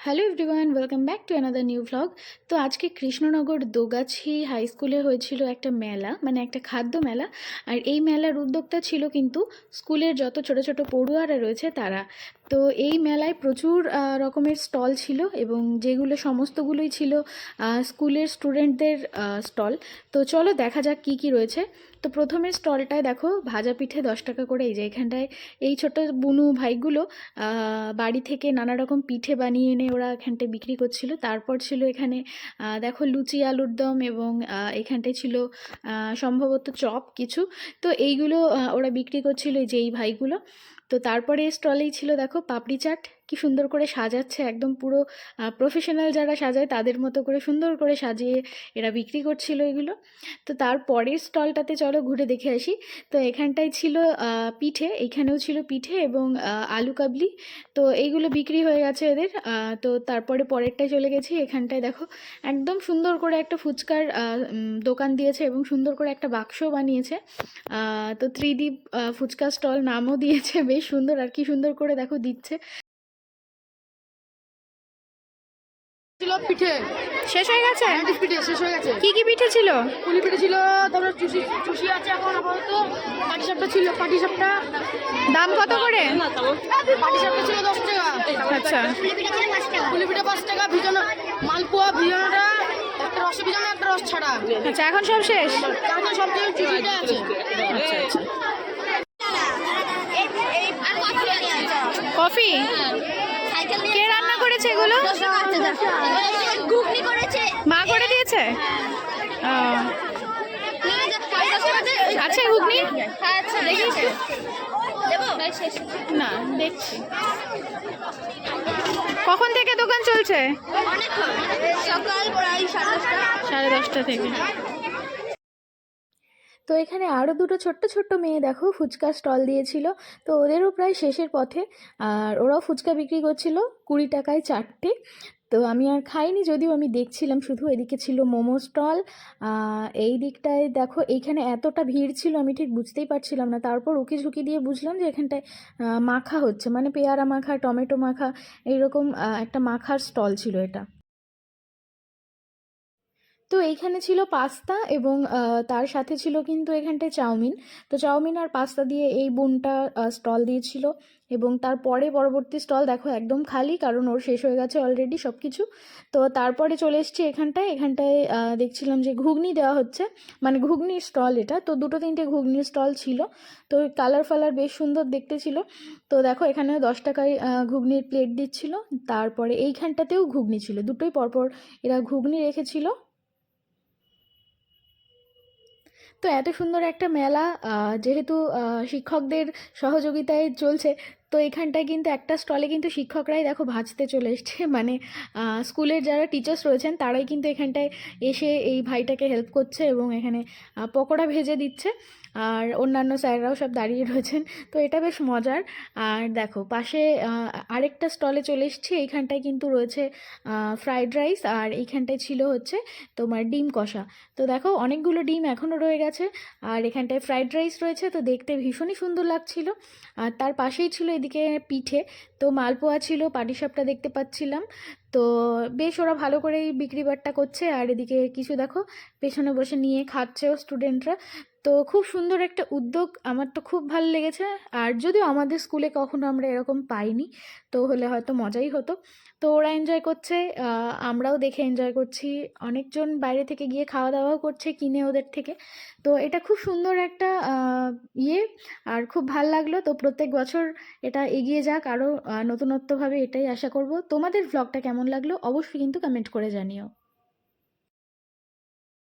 Hello everyone, welcome back to another new vlog. তো আজকে Krishnanagar Dogachhi high স্কুলে হয়েছিল একটা মেলা, মানে একটা খাদ্য মেলা। আর এই মেলার উদ্যোক্তা ছিল কিন্তু স্কুলের যত ছোট ছোট পড়ুয়ারা রয়েছে তারা। তো এই মেলায় প্রচুর রকমের স্টল ছিল এবং যেগুলো সমস্তগুলোই ছিল স্কুলের স্টুডেন্টদের স্টল। তো চলো দেখা যাক কি কি রয়েছে। তো প্রথমে স্টলটায় দেখো ভাজা পিঠে 10 টাকা করে। এই যে এখানটায় এই ছোট বুনু ভাইগুলো বাড়ি থেকে নানা রকম পিঠে বানিয়ে এনে ওরা এখানটায় বিক্রি করছিল। তারপর ছিল এখানে দেখো লুচি আলুর দম এবং এখানটায় ছিল সম্ভবত চপ কিছু। তো এইগুলো ওরা বিক্রি করছিল, এই যে এই ভাইগুলো। তো তারপরে স্টলেই ছিল দেখো পাপড়ি চাট, কি সুন্দর করে সাজাচ্ছে, একদম পুরো প্রফেশনাল যারা সাজায় তাদের মতো করে সুন্দর করে সাজিয়ে এরা বিক্রি করছিল এগুলো। তো তারপরের স্টলটাতে চলো ঘুরে দেখে আসি। তো এখানটায় ছিল পিঠে, এইখানেও ছিল পিঠে এবং আলু কাবলি। তো এইগুলো বিক্রি হয়ে গেছে এদের। তো তারপরে পরেরটায় চলে গেছি। এখানটায় দেখো একদম সুন্দর করে একটা ফুচকার দোকান দিয়েছে এবং সুন্দর করে একটা বাক্সও বানিয়েছে। তো ত্রিদীপ ফুচকা স্টল নামও দিয়েছে, বেশ সুন্দর। আর কি সুন্দর করে দেখো দিচ্ছে। পিঠে শেষ হয়ে গেছে? পিঠে শেষ হয়ে গেছে। কি কি পিঠে ছিল? পুলি পিঠে ছিল, তারপরে চুষি আছে এখন আপাতত। পাটিসাপটা ছিল, পাটিসাপটা দাম কত করে? পাটিসাপটা ছিল 10 টাকা। আচ্ছা, পুলি পিঠে 5 টাকা। ভিজানো মালপোয়া, ভিজানোটা একটা রসে ভিজানো, একটা রস ছাড়া। আচ্ছা, এখন সব শেষ? এখন সবচেয়ে চুষিটা আছে। আচ্ছা আচ্ছা। কফি কে রান্না করেছে এগুলো? মা করে দিয়েছে। আচ্ছা, ঘুগনি না দেখছি। কখন থেকে দোকান চলছে? সকাল প্রায় 10:30 থেকে। তো এখানে আরও দুটো ছোট্ট ছোট্ট মেয়ে দেখো ফুচকা স্টল দিয়েছিল। তো ওদেরও প্রায় শেষের পথে। আর ওরাও ফুচকা বিক্রি করছিল 20 টাকায় 4টে। তো আমি আর খাইনি, যদিও আমি দেখছিলাম শুধু। এদিকে ছিল মোমো স্টল। এই দিকটায় দেখো এইখানে এতটা ভিড় ছিল আমি ঠিক বুঝতেই পারছিলাম না। তারপর উকি ঝুঁকি দিয়ে বুঝলাম যে এখানটায় মাখা হচ্ছে, মানে পেয়ারা মাখা, টমেটো মাখা, এইরকম একটা মাখার স্টল ছিল এটা। তো এইখানে ছিল পাস্তা এবং তার সাথে ছিল কিন্তু এখানটায় চাউমিন। তো চাউমিন আর পাস্তা দিয়ে এই বোনটা স্টল দিয়েছিল। এবং তারপরে পরবর্তী স্টল দেখো একদম খালি, কারণ ওর শেষ হয়ে গেছে অলরেডি সব কিছু। তো তারপরে চলে এসেছি এখানটায়। এখানটায় দেখছিলাম যে ঘুগনি দেওয়া হচ্ছে, মানে ঘুগনির স্টল এটা। তো দুটো তিনটে ঘুগনির স্টল ছিল। তো কালার ফালার বেশ সুন্দর দেখতে ছিল। তো দেখো এখানেও 10 টাকায় ঘুগনির প্লেট দিচ্ছিল। তারপরে এইখানটাতেও ঘুগনি ছিল, দুটোই পরপর এরা ঘুগনি রেখেছিল। তো এত সুন্দর একটা মেলা, যেহেতু শিক্ষকদের সহযোগিতায় চলছে, তো এখানটায় কিন্তু একটা স্টলে কিন্তু শিক্ষকরাই দেখো ভাজতে চলে এসছে। মানে স্কুলের যারা টিচার্স রয়েছেন তারাই কিন্তু এখানটায় এসে এই ভাইটাকে হেল্প করছে এবং এখানে পকোড়া ভেজে দিচ্ছে। আর অন্যান্য স্যাররাও সব দাঁড়িয়ে রয়েছেন। তো এটা বেশ মজার। আর দেখো পাশে আরেকটা স্টলে চলে এসেছি। এইখানটায় কিন্তু রয়েছে ফ্রাইড রাইস, আর এইখানটায় ছিল হচ্ছে তোমার ডিম কষা। তো দেখো অনেকগুলো ডিম এখনও রয়ে গেছে। আর এখানটায় ফ্রাইড রাইস রয়েছে, তো দেখতে ভীষণই সুন্দর লাগছিল। আর তার পাশেই ছিল এদিকে পিঠে। তো মালপোয়া ছিল, পাটিসাপটা দেখতে পাচ্ছিলাম। তো বেশ ওরা ভালো করেই বিক্রি বাট্টা করছে। আর এদিকে কিছু দেখো পেছনে বসে নিয়ে খাচ্ছেও স্টুডেন্টরা। তো খুব সুন্দর একটা উদ্যোগ, আমার তো খুব ভালো লেগেছে। আর যদিও আমাদের স্কুলে কখনো আমরা এরকম পাইনি, তো হলে হয়তো মজাই হতো। তো ওরা এনজয় করছে, আমরাও দেখে এনজয় করছি। অনেকজন বাইরে থেকে গিয়ে খাওয়া দাওয়াও করছে কিনে ওদের থেকে। তো এটা খুব সুন্দর একটা ইয়ে, আর খুব ভাল লাগলো। তো প্রত্যেক বছর এটা এগিয়ে যাক আরও নতুনত্বভাবে, এটাই আশা করব। তোমাদের ভ্লগটা কেমন লাগলো অবশ্যই কিন্তু কমেন্ট করে জানিও।